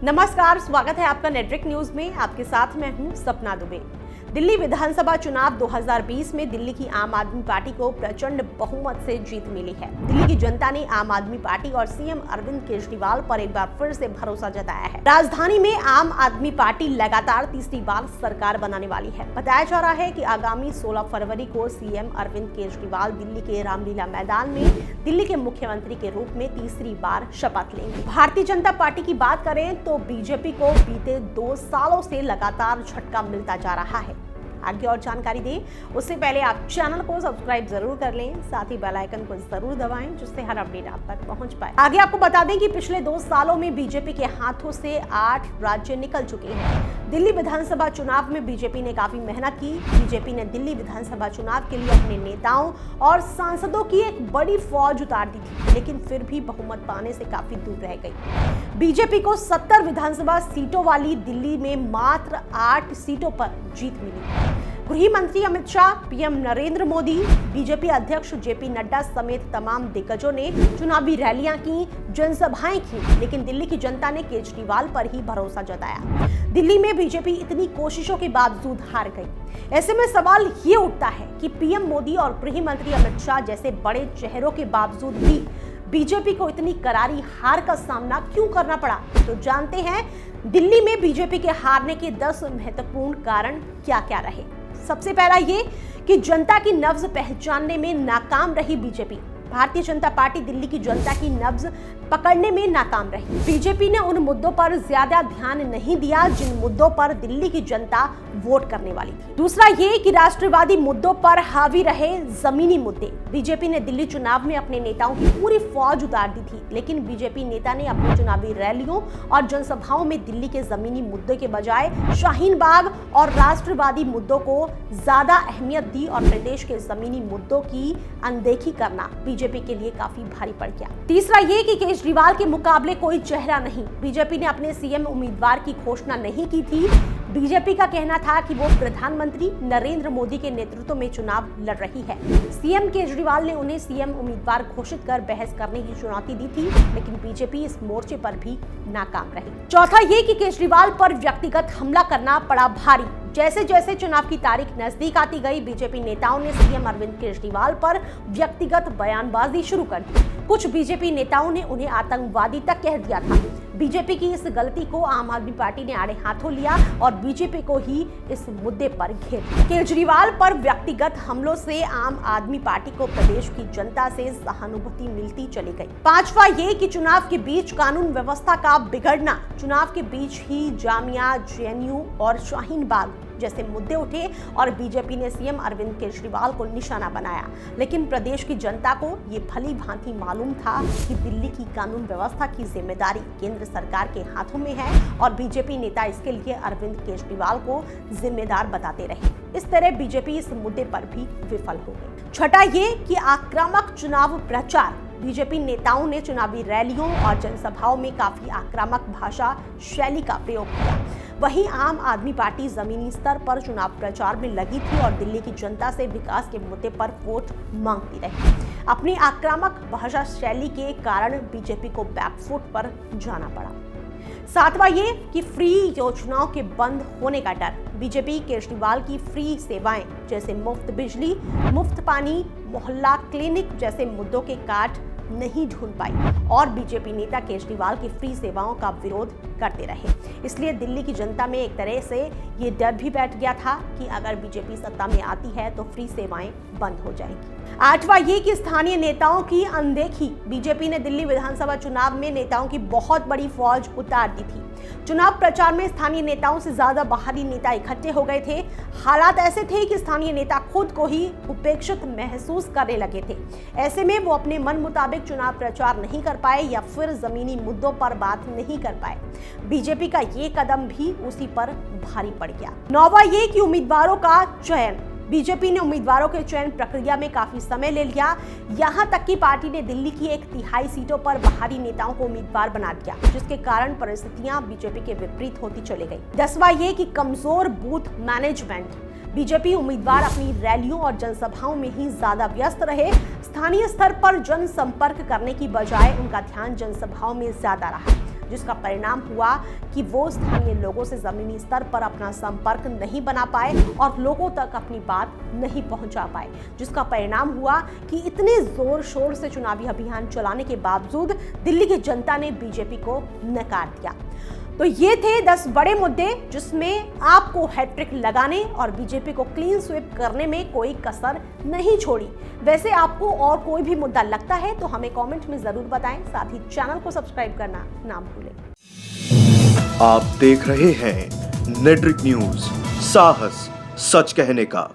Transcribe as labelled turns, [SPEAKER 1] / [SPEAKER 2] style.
[SPEAKER 1] नमस्कार, स्वागत है आपका नेटवर्क न्यूज में। आपके साथ मैं हूं सपना दुबे। दिल्ली विधानसभा चुनाव 2020 में दिल्ली की आम आदमी पार्टी को प्रचंड बहुमत से जीत मिली है। दिल्ली की जनता ने आम आदमी पार्टी और सीएम अरविंद केजरीवाल पर एक बार फिर से भरोसा जताया है। राजधानी में आम आदमी पार्टी लगातार तीसरी बार सरकार बनाने वाली है। बताया जा रहा है कि आगामी 16 फरवरी को सीएम अरविंद केजरीवाल दिल्ली के रामलीला मैदान में दिल्ली के मुख्यमंत्री के रूप में तीसरी बार शपथ लेंगे। भारतीय जनता पार्टी की बात करें तो बीजेपी को बीते 2 सालों से लगातार झटका मिलता जा रहा है। आगे और जानकारी दें उससे पहले आप चैनल को सब्सक्राइब जरूर कर लें, साथ ही बेल आइकन को जरूर दबाएं जिससे हर अपडेट आप तक पहुंच पाए। आगे आपको बता दें कि पिछले 2 सालों में बीजेपी के हाथों से 8 राज्य निकल चुके हैं। दिल्ली विधानसभा चुनाव में बीजेपी ने काफी मेहनत की। बीजेपी ने दिल्ली विधानसभा चुनाव के लिए अपने नेताओं और सांसदों की एक बड़ी फौज उतार दी थी, लेकिन फिर भी बहुमत पाने से काफी दूर रह गई। बीजेपी को 70 विधानसभा सीटों वाली दिल्ली में मात्र 8 सीटों पर जीत मिली। गृह मंत्री अमित शाह, पीएम नरेंद्र मोदी, बीजेपी अध्यक्ष जेपी नड्डा समेत तमाम दिग्गजों ने चुनावी रैलियां की, जनसभाएं की, लेकिन दिल्ली की जनता ने केजरीवाल पर ही भरोसा जताया। दिल्ली में बीजेपी इतनी कोशिशों के बावजूद हार गई। ऐसे में सवाल ये उठता है कि पीएम मोदी और गृह मंत्री अमित शाह जैसे बड़े चेहरों के बावजूद भी बीजेपी को इतनी करारी हार का सामना क्यों करना पड़ा। तो जानते हैं दिल्ली में बीजेपी के हारने के 10 महत्वपूर्ण कारण क्या-क्या रहे। सबसे पहला ये कि जनता की नब्ज पहचानने में नाकाम रही बीजेपी। भारतीय जनता पार्टी दिल्ली की जनता की नब्ज पकड़ने में नाकाम रही। बीजेपी ने उन मुद्दों पर ज्यादा ध्यान नहीं दिया जिन मुद्दों पर दिल्ली की जनता वोट करने वाली थी। दूसरा ये कि राष्ट्रवादी मुद्दों पर हावी रहे जमीनी मुद्दे। बीजेपी ने दिल्ली चुनाव में अपने नेताओं की पूरी फौज उतार दी थी, लेकिन बीजेपी नेता ने अपनी चुनावी रैलियों और जनसभाओं में दिल्ली के जमीनी मुद्दों के बजाय शाहीन बाग और राष्ट्रवादी मुद्दों को ज्यादा अहमियत दी और प्रदेश के जमीनी मुद्दों की अनदेखी करना बीजेपी के लिए काफी भारी पड़ गया। तीसरा ये कि केजरीवाल के मुकाबले कोई चेहरा नहीं। बीजेपी ने अपने सीएम उम्मीदवार की घोषणा नहीं की थी। बीजेपी का कहना था कि वो प्रधानमंत्री नरेंद्र मोदी के नेतृत्व में चुनाव लड़ रही है। सीएम केजरीवाल ने उन्हें सीएम उम्मीदवार घोषित कर बहस करने की चुनौती दी थी, लेकिन बीजेपी इस मोर्चे पर भी नाकाम रही। चौथा ये कि केजरीवाल पर व्यक्तिगत हमला करना पड़ा भारी। जैसे जैसे चुनाव की तारीख नजदीक आती गई, बीजेपी नेताओं ने सीएम अरविंद केजरीवाल पर व्यक्तिगत बयानबाजी शुरू कर दी। कुछ बीजेपी नेताओं ने उन्हें आतंकवादी तक कह दिया था। बीजेपी की इस गलती को आम आदमी पार्टी ने आड़े हाथों लिया और बीजेपी को ही इस मुद्दे पर घेर दिया। केजरीवाल पर व्यक्तिगत हमलों से आम आदमी पार्टी को प्रदेश की जनता से सहानुभूति मिलती चली गई। पांचवा ये कि चुनाव के बीच कानून व्यवस्था का बिगड़ना। चुनाव के बीच ही जामिया, जेएनयू और शाहीन बाग जैसे मुद्दे उठे और बीजेपी ने सीएम अरविंद केजरीवाल को निशाना बनाया, लेकिन प्रदेश की जनता को ये भली भांति मालूम था कि दिल्ली की कानून व्यवस्था की जिम्मेदारी केंद्र सरकार के हाथों में है और बीजेपी नेता इसके लिए अरविंद केजरीवाल को जिम्मेदार बताते रहे। इस तरह बीजेपी इस मुद्दे पर भी विफल हो गई। छठा ये कि आक्रामक चुनाव प्रचार। बीजेपी नेताओं ने चुनावी रैलियों और जनसभाओं में काफी आक्रामक भाषा शैली का प्रयोग किया। वहीं आम आदमी पार्टी जमीनी स्तर पर चुनाव प्रचार में लगी थी और दिल्ली की जनता से विकास के मुद्दे पर वोट मांगती रही। अपनी आक्रामक भाषा शैली के कारण बीजेपी को बैकफुट पर जाना पड़ा। सातवां ये कि फ्री योजनाओं के बंद होने का डर। बीजेपी केजरीवाल की फ्री सेवाएं जैसे मुफ्त बिजली, मुफ्त पानी, मोहल्ला क्लिनिक जैसे मुद्दों के काट नहीं ढूंढ पाई और बीजेपी नेता केजरीवाल की फ्री सेवाओं का विरोध करते रहे। इसलिए दिल्ली की जनता में एक तरह से ये डर भी बैठ गया था कि अगर बीजेपी सत्ता में आती है तो फ्री सेवाएं बंद हो जाएंगी। आठवां ये कि स्थानीय नेताओं की अनदेखी। बीजेपी ने दिल्ली विधानसभा चुनाव में नेताओं की बहुत बड़ी फौज उतार दी थी। चुनाव प्रचार में स्थानीय नेताओं से ज्यादा बाहरी नेता इकट्ठे हो गए थे। हालात ऐसे थे कि स्थानीय नेता खुद को ही उपेक्षित महसूस करने लगे थे। ऐसे में वो अपने मन मुताबिक चुनाव प्रचार नहीं कर पाए या फिर जमीनी मुद्दों पर बात नहीं कर पाए। बीजेपी का ये कदम भी उसी पर भारी पड़ गया। नौवां ये कि उम्मीदवारों का चयन। बीजेपी ने उम्मीदवारों के चयन प्रक्रिया में काफी समय ले लिया। यहां तक कि पार्टी ने दिल्ली की 1/3 सीटों पर बाहरी नेताओं को उम्मीदवार बना दिया, जिसके कारण परिस्थितियां बीजेपी के विपरीत होती चली गई। 10वां ये कि कमजोर बूथ मैनेजमेंट। बीजेपी उम्मीदवार अपनी रैलियों और जनसभाओं में ही ज्यादा व्यस्त रहे। स्थानीय स्तर पर जनसंपर्क करने की बजाय उनका ध्यान जनसभाओं में ज्यादा रहा, जिसका परिणाम हुआ कि वो स्थानीय लोगों से जमीनी स्तर पर अपना संपर्क नहीं बना पाए और लोगों तक अपनी बात नहीं पहुंचा पाए, जिसका परिणाम हुआ कि इतने जोर शोर से चुनावी अभियान चलाने के बावजूद दिल्ली की जनता ने बीजेपी को नकार दिया। तो ये थे 10 बड़े मुद्दे जिसमें आपको हैट्रिक लगाने और बीजेपी को क्लीन स्वीप करने में कोई कसर नहीं छोड़ी। वैसे आपको और कोई भी मुद्दा लगता है तो हमें कमेंट में जरूर बताएं, साथ ही चैनल को सब्सक्राइब करना ना भूलें।
[SPEAKER 2] आप देख रहे हैं नेट्रिक न्यूज, साहस सच कहने का।